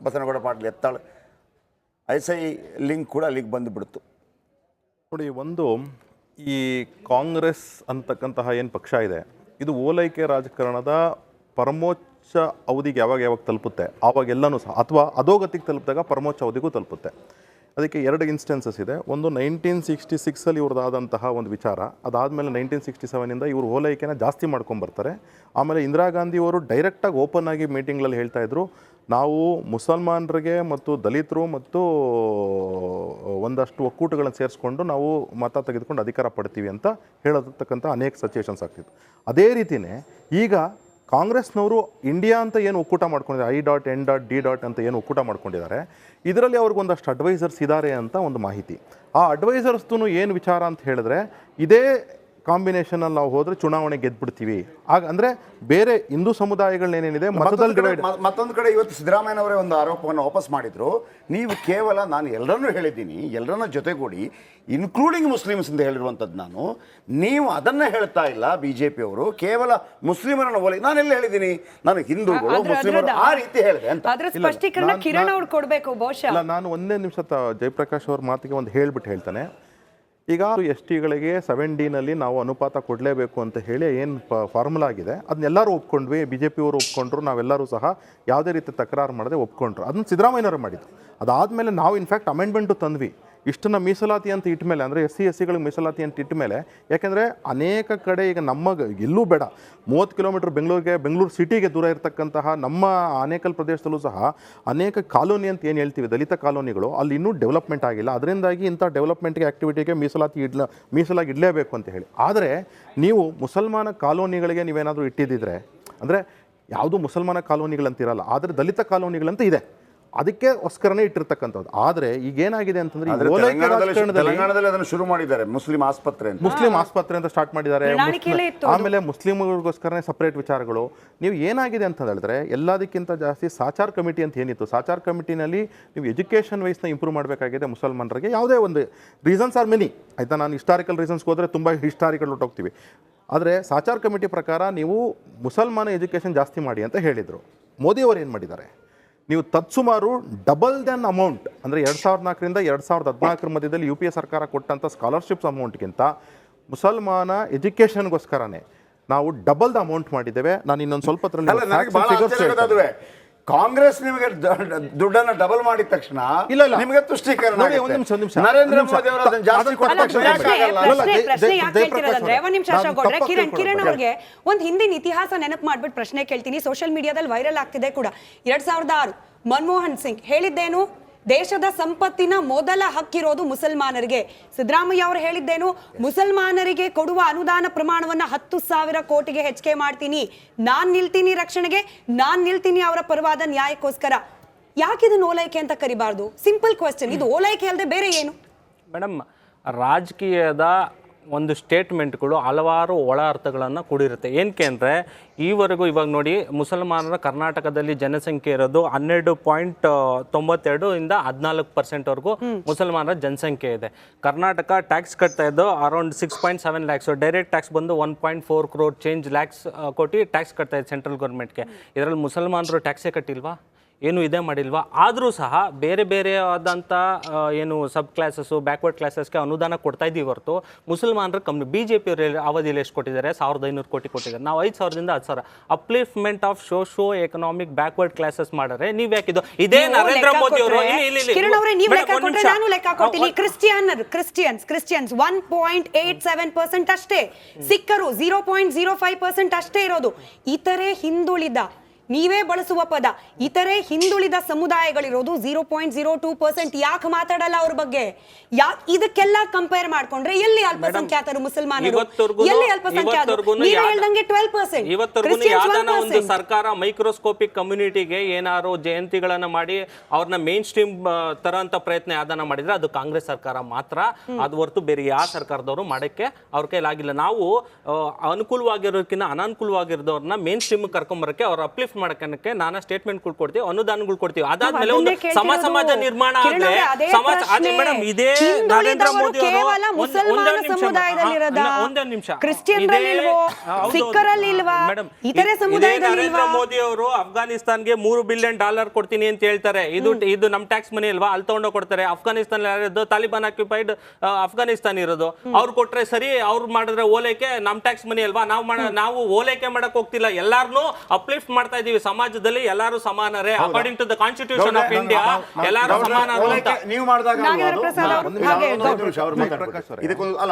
Basanagouda Patil ಎತ್ತಾಳು ಐಸೈ link ಕೂಡ ಅಲ್ಲಿಗೆ ಬಂದುಬಿಡ್ತು. ನೋಡಿ, ಒಂದು ಈ ಕಾಂಗ್ರೆಸ್ ಅಂತಕ್ಕಂತಹ ಏನು ಪಕ್ಷ ಇದೆ, ಇದು ಓಲೈಕೆ ರಾಜಕಾರಣದ ಪರಮೋಚ್ಚ ಅವಧಿಗೆ ಯಾವಾಗ ತಲುಪುತ್ತೆ ಆವಾಗೆಲ್ಲನೂ ಸಹ, ಅಥವಾ ಅಧೋಗತಿಗೆ ತಲುಪಿದಾಗ ಪರಮೋಚ್ಚ ಅವಧಿಗೂ ತಲುಪುತ್ತೆ. ಅದಕ್ಕೆ 2 ಇನ್ಸ್ಟೆನ್ಸಸ್ ಇದೆ. ಒಂದು 1966 ಇವ್ರದ್ದಾದಂತಹ ಒಂದು ವಿಚಾರ, ಅದಾದಮೇಲೆ 1967 ಇವರು ಓಲೈಕೆನ ಜಾಸ್ತಿ ಮಾಡ್ಕೊಂಬರ್ತಾರೆ. ಆಮೇಲೆ ಇಂದಿರಾ ಗಾಂಧಿಯವರು ಡೈರೆಕ್ಟಾಗಿ ಓಪನ್ ಆಗಿ ಮೀಟಿಂಗ್ಗಳಲ್ಲಿ ಹೇಳ್ತಾ ಇದ್ರು, ನಾವು ಮುಸಲ್ಮಾನರಿಗೆ ಮತ್ತು ದಲಿತರು ಮತ್ತು ಒಂದಷ್ಟು ಒಕ್ಕೂಟಗಳನ್ನು ಸೇರಿಸ್ಕೊಂಡು ನಾವು ಮತ ತೆಗೆದುಕೊಂಡು ಅಧಿಕಾರ ಪಡ್ತೀವಿ ಅಂತ ಹೇಳತಕ್ಕಂಥ ಅನೇಕ ಸಿಚುವೇಶನ್ಸ್ ಆಗ್ತಿತ್ತು. ಅದೇ ರೀತಿಯೇ ಈಗ ಕಾಂಗ್ರೆಸ್ನವರು ಇಂಡಿಯಾ ಅಂತ ಏನು ಒಕ್ಕೂಟ ಮಾಡ್ಕೊಂಡಿದ್ದಾರೆ, I.N.D. ಅಂತ ಏನು ಒಕ್ಕೂಟ ಮಾಡ್ಕೊಂಡಿದ್ದಾರೆ, ಇದರಲ್ಲಿ ಅವ್ರಿಗೊಂದಷ್ಟು ಅಡ್ವೈಸರ್ಸ್ ಇದ್ದಾರೆ ಅಂತ ಒಂದು ಮಾಹಿತಿ. ಆ ಅಡ್ವೈಸರ್ಸ್ದು ಏನು ವಿಚಾರ ಅಂತ ಹೇಳಿದ್ರೆ, ಇದೇ ಕಾಂಬಿನೇಷನಲ್ಲಿ ನಾವು ಹೋದರೆ ಚುನಾವಣೆ ಗೆದ್ಬಿಡ್ತೀವಿ. ಆಗ ಅಂದರೆ ಬೇರೆ ಹಿಂದೂ ಸಮುದಾಯಗಳನ್ನೇನಿದೆ ಮತದಲ್ಲಿ ಡಿವೈಡ್. ಮತ್ತೊಂದು ಕಡೆ ಇವತ್ತು ಸಿದ್ದರಾಮಯ್ಯನವರೇ ಒಂದು ಆರೋಪವನ್ನು ವಾಪಸ್ ಮಾಡಿದ್ರು, ನೀವು ಕೇವಲ ನಾನು ಎಲ್ಲರನ್ನೂ ಹೇಳಿದ್ದೀನಿ, ಎಲ್ಲರನ್ನ ಜೊತೆಗೂಡಿ ಇನ್ಕ್ಲೂಡಿಂಗ್ ಮುಸ್ಲಿಮ್ಸ್ ಅಂತ ಹೇಳಿರುವಂಥದ್ದು ನಾನು, ನೀವು ಅದನ್ನು ಹೇಳ್ತಾ ಇಲ್ಲ BJP-ಯವರು, ಕೇವಲ ಮುಸ್ಲಿಮರನ್ನು ಓಲೈಕೆ. ನಾನೆಲ್ಲ ಹೇಳಿದ್ದೀನಿ, ನಾನು ಹಿಂದೂಗಳು ಮುಸ್ಲಿಮರು ಆ ರೀತಿ ಹೇಳಿದೆ ಅಂತ. ಕಿರಣ್ ಅವ್ರು ಕೊಡಬೇಕು ಬಹುಶಃ. ಇಲ್ಲ, ನಾನು ಒಂದೇ ನಿಮಿಷ ಜಯಪ್ರಕಾಶ್ ಅವ್ರ ಮಾತಿಗೆ ಒಂದು ಹೇಳ್ತಾನೆ. ಈಗ ST-ಗಳಿಗೆ 7D ನಾವು ಅನುಪಾತ ಕೊಡಲೇಬೇಕು ಅಂತ ಹೇಳಿ ಏನು ಫಾರ್ಮುಲಾ ಆಗಿದೆ, ಅದನ್ನೆಲ್ಲರೂ ಒಪ್ಕೊಂಡ್ವಿ. BJP-ಯವರು ಒಪ್ಕೊಂಡ್ರು, ನಾವೆಲ್ಲರೂ ಸಹ ಯಾವುದೇ ರೀತಿ ತಕರಾರು ಮಾಡದೆ ಒಪ್ಕೊಂಡ್ರು. ಅದನ್ನು ಸಿದ್ದರಾಮಯ್ಯನವರು ಮಾಡಿದ್ರು. ಅದಾದಮೇಲೆ ನಾವು ಇನ್ಫ್ಯಾಕ್ಟ್ ಅಮೆಂಡ್ಮೆಂಟು ತಂದ್ವಿ, ಇಷ್ಟನ್ನು ಮೀಸಲಾತಿ ಅಂತ ಇಟ್ಟ ಮೇಲೆ, ಅಂದರೆ SC/SC-ಗಳಿಗೆ ಮೀಸಲಾತಿ ಅಂತ ಇಟ್ಟ ಮೇಲೆ. ಯಾಕೆಂದರೆ ಅನೇಕ ಕಡೆ ಈಗ ಎಲ್ಲೂ ಬೇಡ, 30 ಕಿಲೋಮೀಟರ್ ಬೆಂಗಳೂರು ಸಿಟಿಗೆ ದೂರ ಇರತಕ್ಕಂತಹ ನಮ್ಮ ಆನೇಕಲ್ ಪ್ರದೇಶದಲ್ಲೂ ಸಹ ಅನೇಕ ಕಾಲೋನಿ ಅಂತ ಏನು ಹೇಳ್ತೀವಿ, ದಲಿತ ಕಾಲೋನಿಗಳು, ಅಲ್ಲಿ ಇನ್ನೂ ಡೆವಲಪ್ಮೆಂಟ್ ಆಗಿಲ್ಲ. ಅದರಿಂದಾಗಿ ಇಂಥ ಡೆವಲಪ್ಮೆಂಟ್ಗೆ ಆ್ಯಕ್ಟಿವಿಟಿಗೆ ಮೀಸಲಾಗಿ ಇಡಲೇಬೇಕು ಅಂತ ಹೇಳಿ. ಆದರೆ ನೀವು ಮುಸಲ್ಮಾನ ಕಾಲೋನಿಗಳಿಗೆ ನೀವೇನಾದರೂ ಇಟ್ಟಿದ್ದಿದ್ರೆ, ಅಂದರೆ ಯಾವುದು ಮುಸಲ್ಮಾನ ಕಾಲೋನಿಗಳಂತಿರಲ್ಲ, ಆದರೆ ದಲಿತ ಕಾಲೋನಿಗಳಂತ ಇದೆ, ಅದಕ್ಕೋಸ್ಕರನೇ ಇಟ್ಟಿರ್ತಕ್ಕಂಥದ್ದು. ಆದರೆ ಈಗೇನಾಗಿದೆ ಅಂತಂದ್ರೆ, ತೆಲಂಗಾಣದಲ್ಲಿ ಅದನ್ನು ಶುರು ಮಾಡಿದ್ದಾರೆ, ಮುಸ್ಲಿಂ ಆಸ್ಪತ್ರೆ ಅಂತ ಸ್ಟಾರ್ಟ್ ಮಾಡಿದ್ದಾರೆ. ಆಮೇಲೆ ಮುಸ್ಲಿಮರಿಗೋಸ್ಕರನೇ ಸಪ್ರೇಟ್ ವಿಚಾರಗಳು. ನೀವು ಏನಾಗಿದೆ ಅಂತ ಹೇಳಿದ್ರೆ, ಎಲ್ಲದಕ್ಕಿಂತ ಜಾಸ್ತಿ ಸಾಚಾರ್ ಕಮಿಟಿ ಅಂತ ಏನಿತ್ತು, ಸಾಚಾರ್ ಕಮಿಟಿನಲ್ಲಿ ನೀವು ಎಜುಕೇಷನ್ ವೈಸ್ನ ಇಂಪ್ರೂವ್ ಮಾಡಬೇಕಾಗಿದೆ ಮುಸಲ್ಮಾನರಿಗೆ. ಯಾವುದೇ ಒಂದು ರೀಸನ್ಸ್ ಆರ್ ಮೆನಿ, ಆಯಿತಾ. ನಾನು ಹಿಸ್ಟಾರಿಕಲ್ ರೀಸನ್ಸ್ಗೆ ಹೋದರೆ ತುಂಬ ಹಿಸ್ಟಾರಿಕಲ್ ಹೊಟ್ಟೋಗ್ತೀವಿ. ಆದರೆ ಸಾಚಾರ್ ಕಮಿಟಿ ಪ್ರಕಾರ ನೀವು ಮುಸಲ್ಮಾನ ಎಜುಕೇಷನ್ ಜಾಸ್ತಿ ಮಾಡಿ ಅಂತ ಹೇಳಿದರು. ಮೋದಿಯವರು ಏನು ಮಾಡಿದ್ದಾರೆ, ನೀವು ತತ್ಸುಮಾರು ಡಬಲ್ ದೆನ್ ಅಮೌಂಟ್, ಅಂದರೆ 2004ರಿಂದ 2014 ಮಧ್ಯದಲ್ಲಿ UPA ಸರ್ಕಾರ ಕೊಟ್ಟಂಥ ಸ್ಕಾಲರ್ಶಿಪ್ಸ್ ಅಮೌಂಟ್ಗಿಂತ ಮುಸಲ್ಮಾನ ಎಜುಕೇಷನ್ಗೋಸ್ಕರನೇ ನಾವು ಡಬಲ್ ದ ಅಮೌಂಟ್ ಮಾಡಿದ್ದೇವೆ. ನಾನು ಇನ್ನೊಂದು ಸ್ವಲ್ಪ ಕಾಂಗ್ರೆಸ್ ನಿಮಗೆ ದುಡ್ಡನ್ನು ಡಬಲ್ ಮಾಡಿದ ತಕ್ಷಣ ನಿಮಗೆ ತುಷ್ಟೀಕರಣ. ನರೇಂದ್ರ ಮೋದಿ ಅವರು ಅದನ್ನು ಜಾಸ್ತಿ ಕೊಟ್ಟ ತಕ್ಷಣ ಕಿರಣ್ ಅವ್ರಿಗೆ ಒಂದು ಹಿಂದಿನ ಇತಿಹಾಸ ನೆನಪು ಮಾಡ್ಬಿಟ್ಟು ಪ್ರಶ್ನೆ ಕೇಳ್ತೀನಿ. ಸೋಷಿಯಲ್ ಮೀಡಿಯಾದಲ್ಲಿ ವೈರಲ್ ಆಗ್ತಿದೆ ಕೂಡ. 2006 ಮನಮೋಹನ್ ಸಿಂಗ್ ಹೇಳಿದ್ದೇನು, ದೇಶದ ಸಂಪತ್ತಿನ ಮೊದಲ ಹಕ್ಕಿರೋದು ಮುಸಲ್ಮಾನರಿಗೆ. ಸಿದ್ದರಾಮಯ್ಯ ಅವರು ಹೇಳಿದ್ದೇನು, ಮುಸಲ್ಮಾನರಿಗೆ ಕೊಡುವ ಅನುದಾನ ಪ್ರಮಾಣವನ್ನ 10,000 ಕೋಟಿಗೆ ಹೆಚ್ಚಿಗೆ ಮಾಡ್ತೀನಿ, ನಾನ್ ನಿಲ್ತೀನಿ ರಕ್ಷಣೆಗೆ, ನಾನ್ ನಿಲ್ತೀನಿ ಅವರ ಪರವಾದ ನ್ಯಾಯಕ್ಕೋಸ್ಕರ. ಯಾಕಿದು ಓಲೈಕೆ ಅಂತ ಕರಿಬಾರ್ದು? Simple question. ಇದು ಓಲೈಕೆ ಅಲ್ಲದೆ ಬೇರೆ ಏನು? ಮೇಡಮ್, ರಾಜಕೀಯದ ಒಂದು ಸ್ಟೇಟ್ಮೆಂಟ್ಗಳು ಹಲವಾರು ಒಳ ಅರ್ಥಗಳನ್ನು ಕೂಡಿರುತ್ತೆ. ಏನಕ್ಕೆ ಅಂದರೆ, ಈವರೆಗೂ ಇವಾಗ ನೋಡಿ, ಮುಸಲ್ಮಾನರ ಕರ್ನಾಟಕದಲ್ಲಿ ಜನಸಂಖ್ಯೆ ಇರೋದು 12.92 ಇಂದ 14% ಮುಸಲ್ಮಾನರ ಜನಸಂಖ್ಯೆ ಇದೆ. ಕರ್ನಾಟಕ ಟ್ಯಾಕ್ಸ್ ಕಟ್ತಾ ಇದ್ದು ಅರೌಂಡ್ 6.7 ಲ್ಯಾಕ್ಸ್, ಡೈರೆಕ್ಟ್ ಟ್ಯಾಕ್ಸ್ ಬಂದು 1.4 crore ಚೇಂಜ್ ಲ್ಯಾಕ್ಸ್ ಕೋಟಿ ಟ್ಯಾಕ್ಸ್ ಕಟ್ತಾ ಇದೆ ಸೆಂಟ್ರಲ್ ಗೌರ್ಮೆಂಟ್ಗೆ. ಇದರಲ್ಲಿ ಮುಸಲ್ಮಾನರು ಟ್ಯಾಕ್ಸೇ ಕಟ್ಟಿಲ್ವಾ, ಏನು ಇದೇ ಮಾಡಿಲ್ವಾ? ಆದರೂ ಸಹ ಬೇರೆ ಬೇರೆ ಆದಂಥ ಏನು ಸಬ್ ಕ್ಲಾಸಸ್ಸು, ಬ್ಯಾಕ್ವರ್ಡ್ ಕ್ಲಾಸಸ್ಗೆ ಅನುದಾನ ಕೊಡ್ತಾ ಇದ್ದೀವಿ ಹೊರತು ಮುಸಲ್ಮಾನರು ಕಮ್ಮಿ. BJP ಅವಧಿಯಲ್ಲಿ ಎಷ್ಟು ಕೊಟ್ಟಿದ್ದಾರೆ? 1,500 ಕೋಟಿ ಕೊಟ್ಟಿದ್ದಾರೆ. ನಾವು 5,000ದಿಂದ 10,000 upliftment of socio economic backward classes ಮಾಡಿದ್ರೆ ನೀವ್ ಯಾಕಿದು? ಇದೇ ನರೇಂದ್ರ ಮೋದಿ ಅವರು ಕ್ರಿಶ್ಚಿಯನ್ಸ್ 1.87% ಅಷ್ಟೇ, ಸಿಖ್ಖರು 0.05% ಅಷ್ಟೇ ಇರೋದು. ಇತರೆ ಹಿಂದುಳಿದ, ನೀವೇ ಬಳಸುವ ಪದ ಇತರೆ ಹಿಂದುಳಿದ ಸಮುದಾಯಗಳಿರೋದು 0.02%. ಯಾಕೆ ಮಾತಾಡಲ್ಲ ಅವ್ರ ಬಗ್ಗೆ? ಇದಕ್ಕೆಲ್ಲ ಕಂಪೇರ್ ಮಾಡ್ಕೊಂಡ್ರೆ ಎಲ್ಲಿ ಅಲ್ಪಸಂಖ್ಯಾತರು ಮುಸಲ್ಮಾನರು, ಎಲ್ಲಿ ಅಲ್ಪಸಂಖ್ಯಾತರು? ನೀವು ಹೇಳ್ದಂಗೆ 12%. ಒಂದು ಸರ್ಕಾರ ಮೈಕ್ರೋಸ್ಕೋಪಿಕ್ ಕಮ್ಯುನಿಟಿಗೆ ಏನಾರು ಜಯಂತಿಗಳನ್ನ ಮಾಡಿ ಅವ್ರನ್ನ ಮೇನ್ ಸ್ಟ್ರೀಮ್ ತರಂತ ಪ್ರಯತ್ನ ಯಾವ್ದನ್ನ ಮಾಡಿದ್ರೆ ಅದು ಕಾಂಗ್ರೆಸ್ ಸರ್ಕಾರ ಮಾತ್ರ. ಅದು ಹೊರತು ಬೇರೆ ಯಾವ ಸರ್ಕಾರದವರು ಮಾಡಕ್ಕೆ ಅವ್ರ ಕೈಲಾಗಿಲ್ಲ. ನಾವು ಅನುಕೂಲವಾಗಿರೋದಕ್ಕಿಂತ ಅನಾನುಕೂಲವಾಗಿರೋದವ್ರನ್ನ ಮೇನ್ ಸ್ಟ್ರೀಮ್ ಕರ್ಕೊಂಬರಕ್ಕೆ ಅವ್ರ ಅಪ್ಲಿಫ್ಟ್ ಅಪ್ಲಿಫ್ಟ್ ಮಾಡಕ್ಕೆ ನಾನಾ ಸ್ಟೇಟ್ಮೆಂಟ್ಗಳು ಕೊಡ್ತೀವಿ, ಅನುದಾನಗಳು ಕೊಡ್ತೀವಿ. ಅದಾದ್ಮೇಲೆ ಒಂದು ಅದನ್ನೇ ಕೇಳ್ತಿರೋದು. ಸಮಾಜ ನಿರ್ಮಾಣ ಕಿರಣ್ ಆದ್ರೆ ಅವ್ರೆ, ಅದೇ ಸಮಾಜ ಅದೇ ಪ್ರಶ್ನೆ. ಮೇಡಮ್ ಇದೇ ಹಿಂದುಳಿದವರು ನರೇಂದ್ರ ಮೋದಿ ಅವರು ಕೇವಲ ಮುಸಲ್ಮಾನ ಸಮುದಾಯದಲ್ಲಿರೋದಾ? ಒಂದೇ ನಿಮಿಷ ಕ್ರಿಶ್ಚಿಯನ್ರಲ್ಲಿಲ್ವೋ? ಸಿಖ್ಖರಲ್ಲಿಲ್ವಾ? ಇತರೆ ಸಮುದಾಯದಲ್ಲಿಲ್ವಾ? ನರೇಂದ್ರ ಮೋದಿ ಅವರು ಅಫ್ಘಾನಿಸ್ತಾನ್ಗೆ $3 ಬಿಲಿಯನ್ ಕೊಡ್ತೀನಿ ಅಂತ ಹೇಳ್ತಾರೆ. ಇದು ನಮ್ ಟ್ಯಾಕ್ಸ್ ಮನಿ ಅಲ್ವಾ, ಅಲ್ಲಿ ತಗೊಂಡೋಗಿ ಕೊಡ್ತಾರೆ. ಅಫ್ಘಾನಿಸ್ತಾನ ಯಾರಿದ್ದು ತಾಲಿಬಾನ್ ಆಕ್ಯುಪೈಡ್ ಅಫ್ಘಾನಿಸ್ತಾನ ಇರೋದು. ಅವ್ರು ಕೊಟ್ರೆ ಸರಿ, ಅವ್ರು ಮಾಡಿದ್ರೆ ಓಲೈಕೆ ನಮ್ ಟ್ಯಾಕ್ಸ್ ಮನಿ ಅಲ್ವಾ, ನಾವು ಓಲೈಕೆ ಮಾಡಕ್ ಹೋಗ್ತಿಲ್ಲ, ಎಲ್ಲಾರನ್ನೂ ಅಪ್ಲಿಫ್ಟ್ ಮಾಡ್ತಾ ಇದೀವಿ. ಸಮಾಜದಲ್ಲಿ ಎಲ್ಲಾರು ಸಮಾನರೇ, according to the constitution of India ಎಲ್ಲಾರು ಸಮಾನರು ಅಂತ. ನೀವು ಮಾಡಿದಾಗ ನಾಗೇಂದ್ರ ಪ್ರಸಾದ್ ಅವರು ಹಾಗೆ ಇದಕ್ಕೊಂದು ಅಲ್ಲ